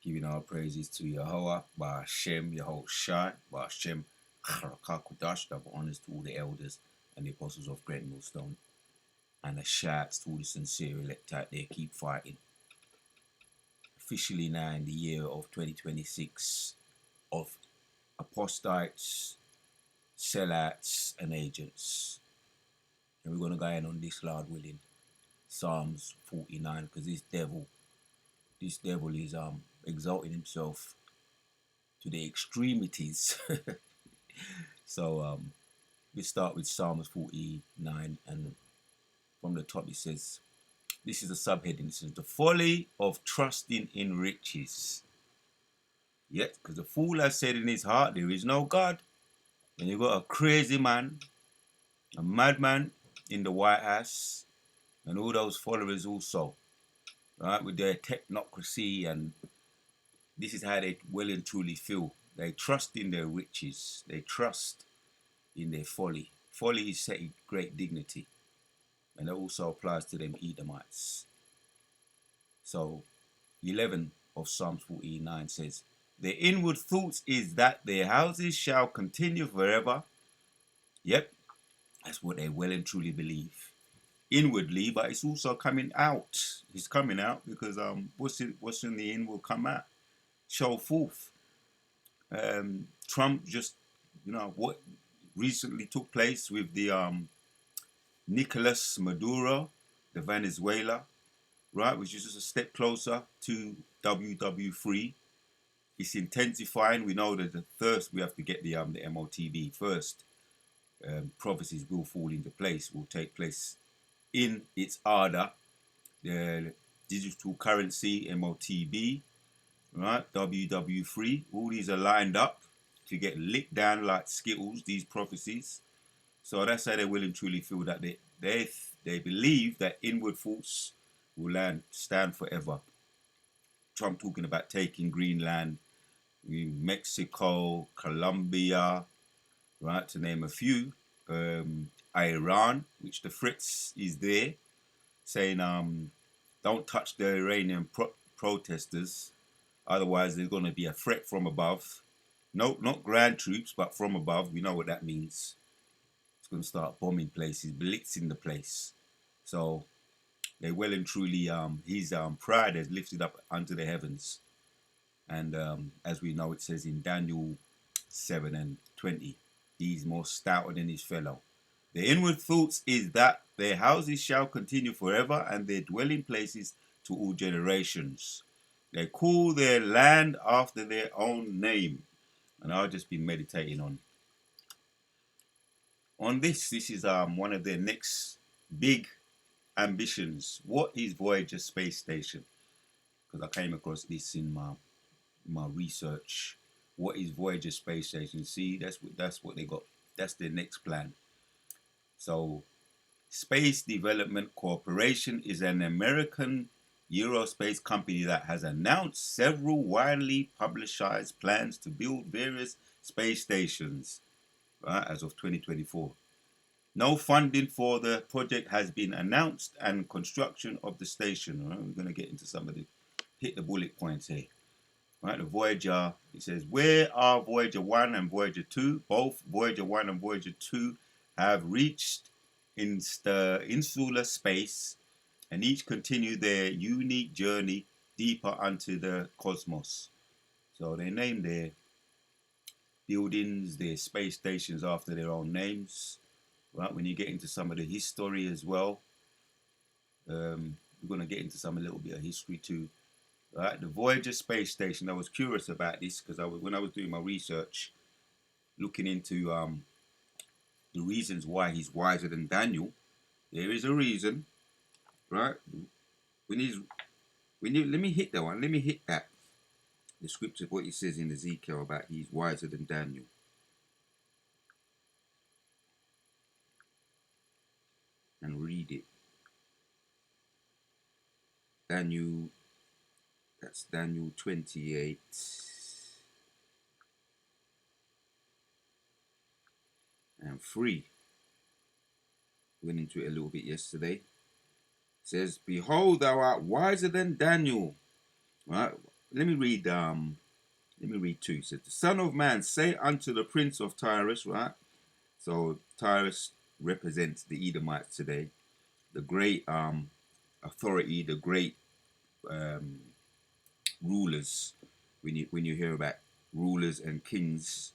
Giving our praises to Yahweh, Ba'ashem, Yahushai, Ba'ashem, Charakakudash, double honors to all the elders and the apostles of Great Millstone. And a shout to all the sincere elect out there, keep fighting. Officially now in the year of 2026 of apostates, sellouts, and agents. And we're going to go in on this, Lord willing, Psalms 49, because this devil is exalting himself to the extremities. So we start with Psalms 49, and from the top it says, this is a subheading, it says, the folly of trusting in riches. Yet, because the fool has said in his heart, there is no God. And you've got a crazy man, a madman in the White House, and all those followers also, right, with their technocracy, and this is how they well and truly feel. They trust in their riches. They trust in their folly. Folly is set in great dignity, and that also applies to them Edomites. So 11 of Psalms 49 says, their inward thoughts is that their houses shall continue forever. Yep, that's what they well and truly believe inwardly, but it's also coming out. It's coming out because what's in the in will come out, show forth. Trump just, what recently took place with the Nicolas Maduro, the Venezuela, right, which is just a step closer to WW3. It's intensifying. We know that first we have to get the MOTB first. Prophecies will fall into place, will take place in its order. The digital currency, MOTB, right, WW3, all these are lined up to get licked down like Skittles, these prophecies. So that's how they will and truly feel that they believe that inward thoughts will stand forever. Trump talking about taking Greenland, Mexico, Colombia, right, to name a few. Iran, which the Fritz is there, saying don't touch the Iranian protesters, otherwise there's going to be a threat from above. No, not ground troops, but from above. We know what that means. It's going to start bombing places, blitzing the place. So they well and truly, his pride has lifted up unto the heavens. And as we know, it says in Daniel 7 and 20, he's more stouter than his fellow. The inward thoughts is that their houses shall continue forever, and their dwelling places to all generations. They call their land after their own name. And I'll just be meditating on this. This is one of their next big ambitions. What is Voyager space station? Because I came across this in my research. What is Voyager space station? See, that's what they got. That's their next plan. So, Space Development Corporation is an American aerospace company that has announced several widely publicized plans to build various space stations, right, as of 2024. No funding for the project has been announced, and construction of the station. Right, we're going to get into some of hit the bullet points here. Right, the Voyager, it says, where are Voyager 1 and Voyager 2? Both Voyager 1 and Voyager 2 have reached insular space, and each continue their unique journey deeper unto the cosmos. So they name their buildings, their space stations after their own names. Right, when you get into some of the history as well, we're going to get into a little bit of history too. Right, the Voyager space station. I was curious about this because when I was doing my research, looking into the reasons why he's wiser than Daniel. There is a reason, right? Let me hit that one. Let me hit that. The scripture, what it says in Ezekiel about he's wiser than Daniel. And read it. Daniel, that's Daniel 28. And 3. Went into it a little bit yesterday. It says, behold, thou art wiser than Daniel. Right? let me read. Let me read two. It says, "The Son of Man, say unto the Prince of Tyrus," right? So Tyrus represents the Edomites today, the great authority, the great um, rulers. When you hear about rulers and kings,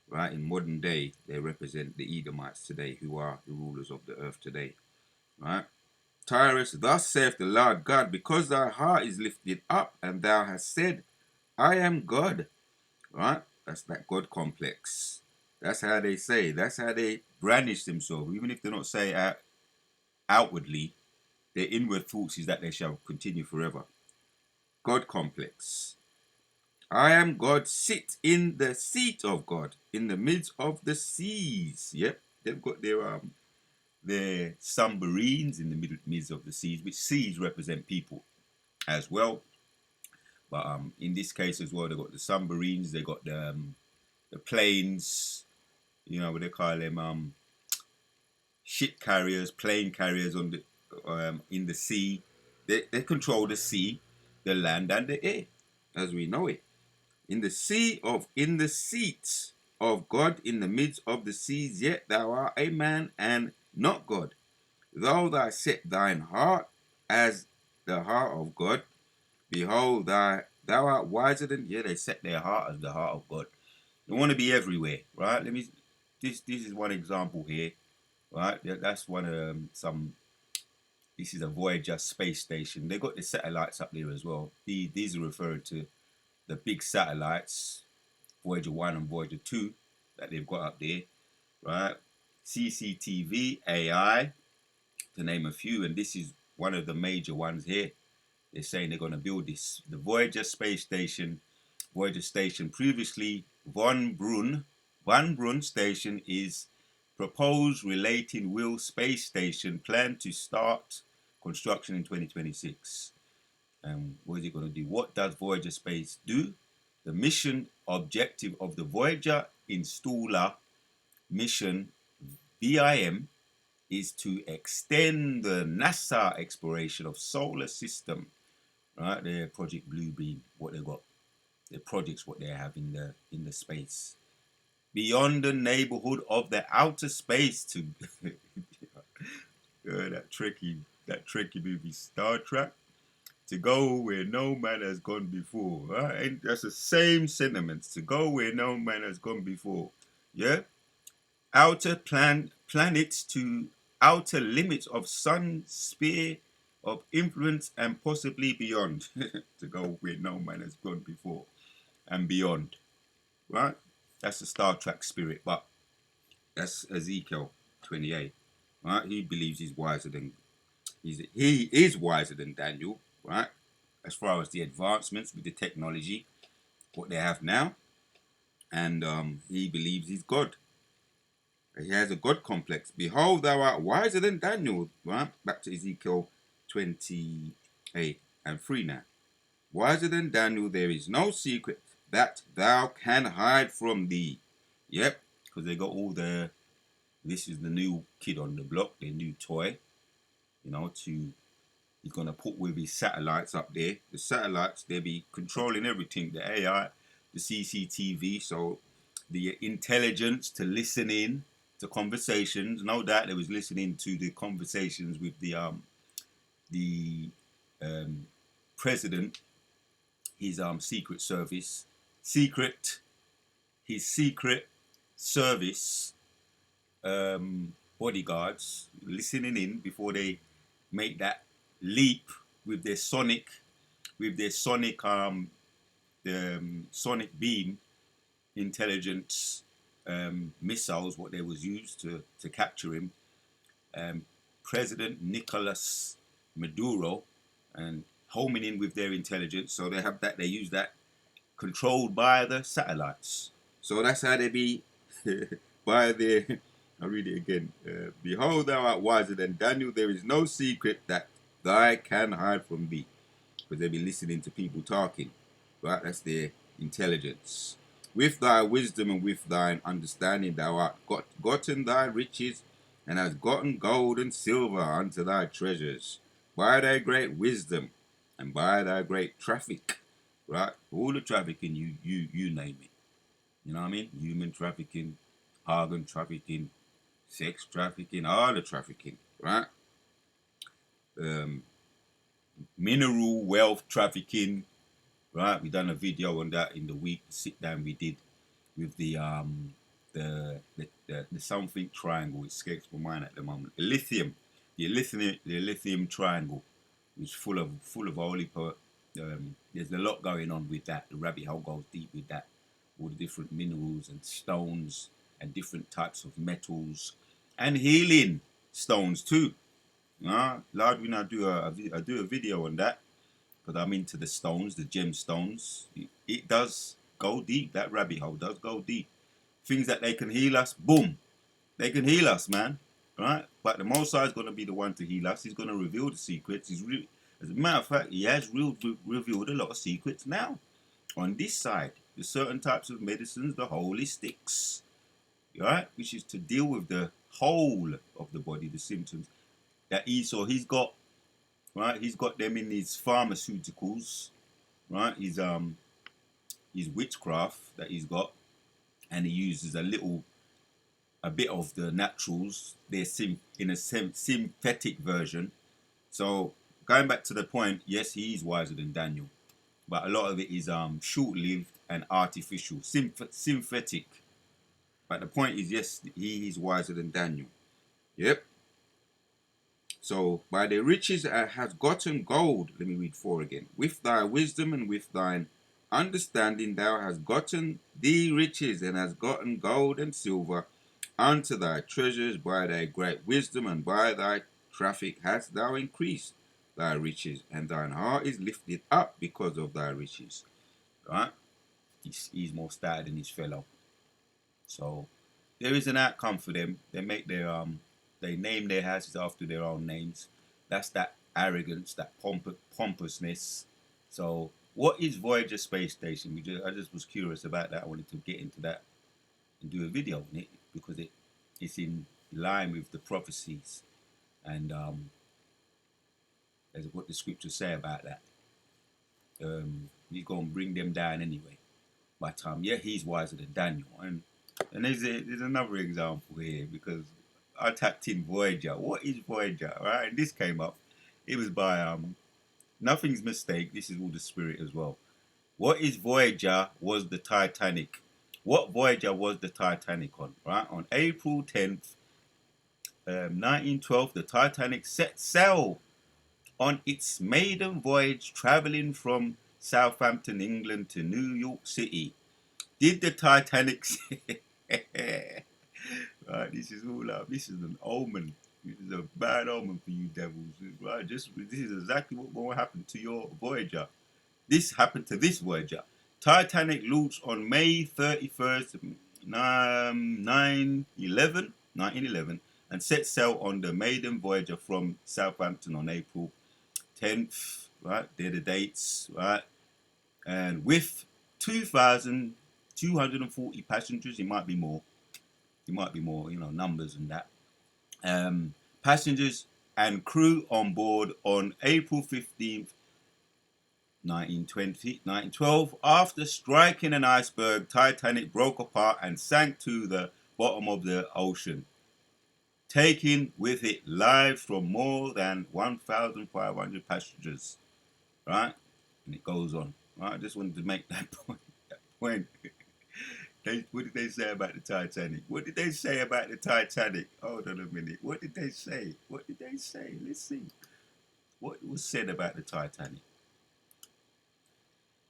right, in modern day, they represent the Edomites today, who are the rulers of the earth today, right? Tyrus, thus saith the Lord God, because thy heart is lifted up, and thou hast said, I am God, right? That's that God complex. That's how they say. That's how they brandish themselves, even if they're not saying it outwardly. Their inward thoughts is that they shall continue forever. God complex. I am God, sit in the seat of God, in the midst of the seas. Yep, they've got their submarines in the midst of the seas, which seas represent people as well. But in this case as well, they've got the submarines, they got the planes, you know what they call them, ship carriers, plane carriers on the in the sea. They control the sea, the land, and the air, as we know it. In the seat of God in the midst of the seas, yet thou art a man and not God. Though thou set thine heart as the heart of God, behold, thou art wiser than. Yeah, they set their heart as the heart of God. They want to be everywhere, right? This is one example here, right? That's one of some. This is a Voyager space station. They got the satellites up there as well. These are referring to the big satellites, Voyager 1 and Voyager 2, that they've got up there, right? CCTV, AI, to name a few, and this is one of the major ones here. They're saying they're going to build this. The Voyager space station, Voyager station, previously Van Brun station, is proposed relating Will space station planned to start construction in 2026. What is it going to do? What does Voyager space do? The mission objective of the Voyager installer mission VIM is to extend the NASA exploration of solar system, right? Their Project Bluebeam, what they got, their projects, what they have in the space beyond the neighborhood of the outer space to that tricky movie Star Trek, to go where no man has gone before. Right? And that's the same sentiments, to go where no man has gone before. Yeah, planets to outer limits of sun sphere of influence and possibly beyond. To go where no man has gone before and beyond, right? That's the Star Trek spirit, but that's Ezekiel 28, right? He believes he is wiser than Daniel, right? As far as the advancements with the technology, what they have now, and he believes he's God. He has a God complex. Behold, thou art wiser than Daniel. Right? Back to Ezekiel 28 and 3 now. Wiser than Daniel, there is no secret that thou can hide from thee. Yep, because they got this is the new kid on the block, their new toy, he's going to put with his satellites up there. The satellites, they'll be controlling everything, the AI, the CCTV, so the intelligence to listen in to conversations. No doubt they was listening to the conversations with the president, his secret his secret service bodyguards, listening in before they make that leap with their sonic beam intelligence missiles, what they was used to capture him. President Nicolas Maduro, and homing in with their intelligence. So they use that controlled by the satellites. So that's how they be by their. I'll read it again. Behold, thou art wiser than Daniel. There is no secret that thy can hide from thee. Because they be listening to people talking. Right? That's their intelligence. With thy wisdom and with thine understanding thou art gotten thy riches, and hast gotten gold and silver unto thy treasures, by thy great wisdom and by thy great traffic. right? All the trafficking, you name it. You know what I mean? Human trafficking, organ trafficking, sex trafficking, all the trafficking, right? Um, Mineral wealth trafficking, right? We done a video on that in the week sit down we did with the something triangle. It escapes my mind at the moment. The lithium triangle, which full of there's a lot going on with that. The rabbit hole goes deep with that. All the different minerals and stones and different types of metals and healing stones too. Lord, we now I do a video on that because I'm into the stones, the gemstones. It does go deep. That rabbit hole does go deep. Things that they can heal us, boom, they can heal us, man. Right? But the Most High is going to be the one to heal us. He's going to reveal the secrets. As a matter of fact, he has revealed a lot of secrets now. On this side, there's certain types of medicines, the holistics, right, which is to deal with the whole of the body, the symptoms that he's got, right. He's got them in his pharmaceuticals, right. His witchcraft that he's got, and he uses a bit of the naturals. They're in a synthetic version. So going back to the point, yes, he is wiser than Daniel, but a lot of it is short-lived and artificial, synthetic. But the point is, yes, he is wiser than Daniel. Yep. So by the riches has gotten gold. Let me read 4 again. With thy wisdom and with thine understanding thou hast gotten thee riches, and hast gotten gold and silver unto thy treasures. By thy great wisdom and by thy traffic hast thou increased thy riches, and thine heart is lifted up because of thy riches. Right? He's more stouter than his fellow. So there is an outcome for them. They name their houses after their own names. That's that arrogance, that pompousness. So what is Voyager Space Station? I just was curious about that. I wanted to get into that and do a video on it because it's in line with the prophecies and as what the scriptures say about that. He's going to bring them down anyway. But yeah, he's wiser than Daniel. And there's another example here because I tapped in Voyager. What is Voyager? Right, and this came up. It was by Nothing's Mistake. This is all the spirit as well. What is Voyager was the Titanic. What Voyager was the Titanic on? Right, on April 10th, 1912, the Titanic set sail on its maiden voyage, traveling from Southampton, England, to New York City. Did the Titanic? Right, this is an omen. This is a bad omen for you devils. Right, this is exactly what will happen to your Voyager. This happened to this Voyager. Titanic launched on May 31st, 1911, and set sail on the maiden Voyager from Southampton on April 10th. Right, they're the dates. Right, and with 2,240 passengers, it might be more. Numbers and that. Passengers and crew on board on April 15th, 1912. After striking an iceberg, Titanic broke apart and sank to the bottom of the ocean, taking with it lives from more than 1,500 passengers. Right? And it goes on. Right? I just wanted to make that point. What did they say about the Titanic? What did they say about the Titanic? Hold on a minute. What did they say? Let's see. What was said about the Titanic?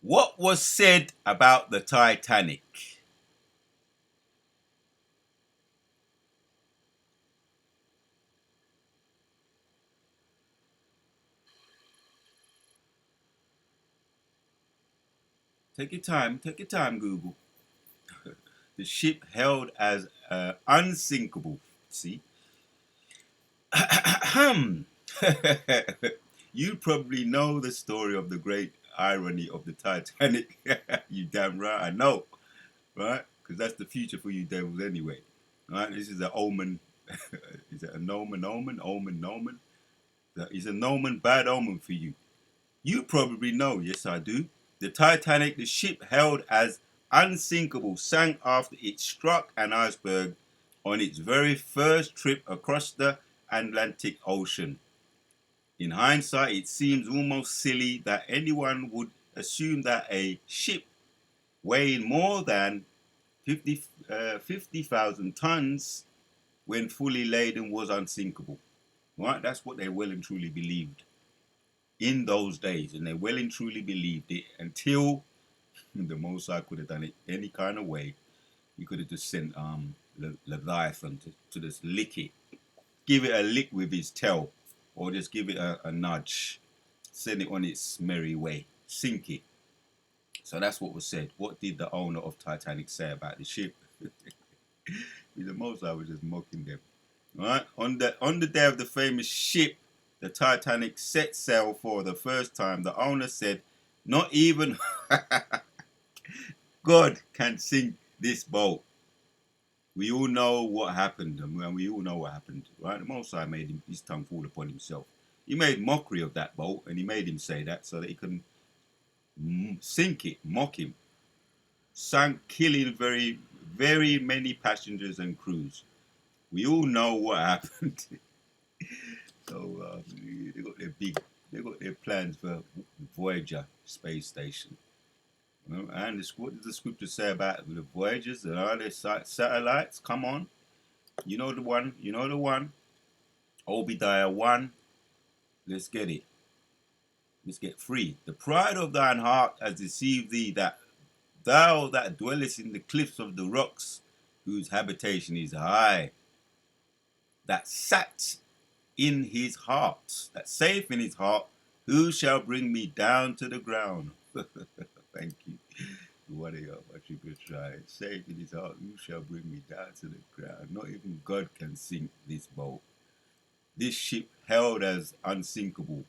What was said about the Titanic? Take your time, Google. The ship held as unsinkable. See? You probably know the story of the great irony of the Titanic. You damn right, I know. Right? Because that's the future for you devils anyway. Right? This is an omen. Is it an omen? It's a omen, bad omen for you. You probably know. Yes, I do. The Titanic, the ship held as unsinkable, sank after it struck an iceberg on its very first trip across the Atlantic Ocean. In hindsight, it seems almost silly that anyone would assume that a ship weighing more than 50,000 tons when fully laden was unsinkable. Right? That's what they well and truly believed in those days, and they well and truly believed it until the Most High could have done it any kind of way. He could have just sent Leviathan to just lick it, give it a lick with his tail, or just give it a nudge, send it on its merry way, sink it. So that's what was said. What did the owner of Titanic say about the ship? The Most High was just mocking them. All right. On the day of the famous ship, the Titanic set sail for the first time. The owner said, "Not even God can sink this boat." We all know what happened, and we all know what happened, right? The Most High made his tongue fall upon himself. He made mockery of that boat, and he made him say that so that he can sink it, mock him, sank, killing very, very many passengers and crews. We all know what happened. So they got their plans for Voyager space station. And what does the scripture say about the Voyagers and all their satellites? Come on, you know the one. You know the one. Obadiah 1. Let's get it. Let's get free. The pride of thine heart has deceived thee, that thou that dwellest in the cliffs of the rocks, whose habitation is high, that sat in his heart, that saith in his heart, who shall bring me down to the ground? Thank you. What are you? What you could try? Saith in his heart, who shall bring me down to the ground? Not even God can sink this boat. This ship, held as unsinkable,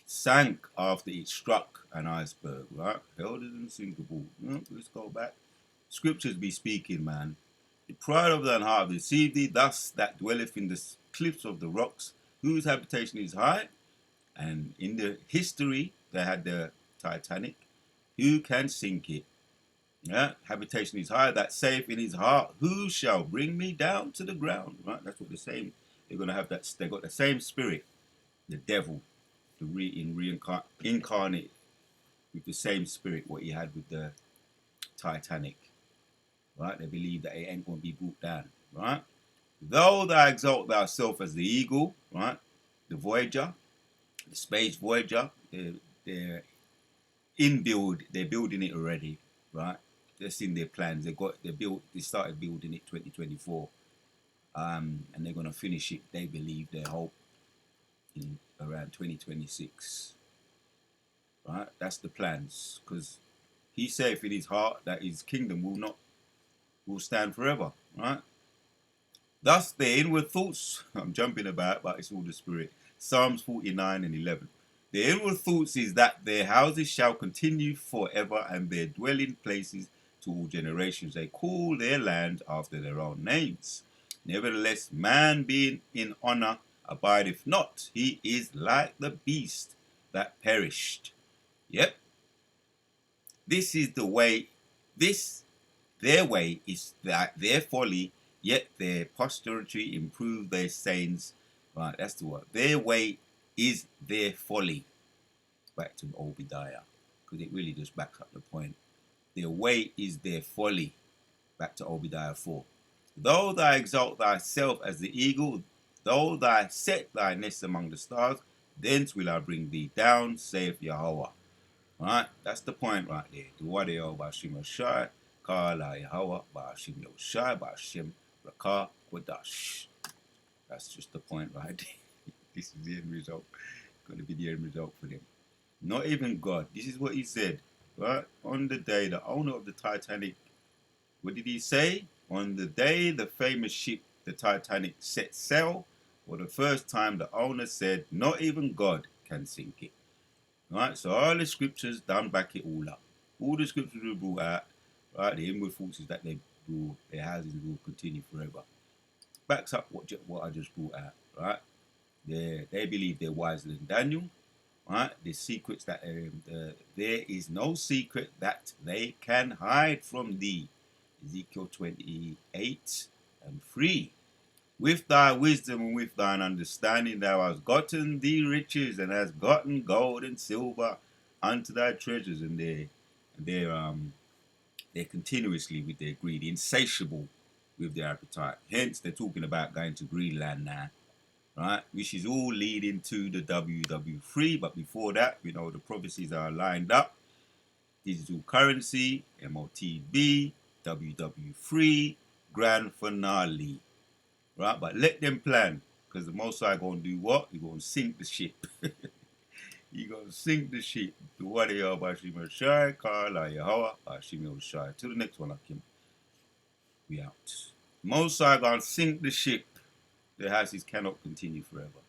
sank after it struck an iceberg, right? Held as unsinkable. Let's go back. Scriptures be speaking, man. The pride of thine heart deceived thee, thus that dwelleth in the cliffs of the rocks, whose habitation is high. And in the history, they had the Titanic. Who can sink it? Yeah, habitation is high, that saith in his heart, who shall bring me down to the ground? Right? That's what they're saying. They're gonna have that. They got the same spirit, the devil, incarnate with the same spirit what he had with the Titanic. Right? They believe that it ain't gonna be brought down. Right? Though thou exalt thyself as the eagle, right? The Voyager, the space Voyager, they're they're building it already, right? That's in their plans. They started building it 2024, and they're gonna finish it. They believe, they hope, in around 2026, right? That's the plans, because he saith in his heart that his kingdom will stand forever, right? Thus their inward thoughts, I'm jumping about, but it's all the spirit. Psalms 49 and 11. Their inward thoughts is that their houses shall continue forever, and their dwelling places to all generations. They call their land after their own names. Nevertheless, man being in honor abideth not. He is like the beast that perished. Yep. This is the way, their way is that their folly, yet their posterity improve their sayings. Right, that's the word. Their way is their folly. Back to Obadiah, because it really just backs up the point. Their way is their folly. Back to Obadiah 4. Though thou exalt thyself as the eagle, though thou set thy nest among the stars, thence will I bring thee down, saith Yahweh. Right? That's the point right there. The Wadeo Bashim Yoshai, Kala Yahweh, Bashim Yoshai, Bashim Rakah Kodash. That's just the point right there. This is the end result. Going to be the end result for them. Not even God. This is what he said. Right? On the day, the owner of the Titanic, what did he say? On the day the famous ship, the Titanic, set sail, for the first time, the owner said, not even God can sink it. Right? So all the scriptures done back it all up. All the scriptures were brought out. Right? The inward thoughts is that their houses will continue forever. Backs up what I just brought out. Right? They believe they're wiser than Daniel. Right? The secrets that there is no secret that they can hide from thee. Ezekiel 28:3. With thy wisdom and with thine understanding thou hast gotten thee riches, and hast gotten gold and silver unto thy treasures. And they're continuously with their greed, insatiable with their appetite. Hence, they're talking about going to Greenland now, right? Which is all leading to the WW3. But before that, we know the prophecies are lined up. Digital currency, MOTB, WW3, grand finale, right? But let them plan, because the Most High going to do what? He's going to sink the ship. He's going to sink the ship. The what they are by Shimon Shai, Kala Yahweh, by Shimon Shai. To the next one, Akim. We out. Most High going to sink the ship. The houses cannot continue forever.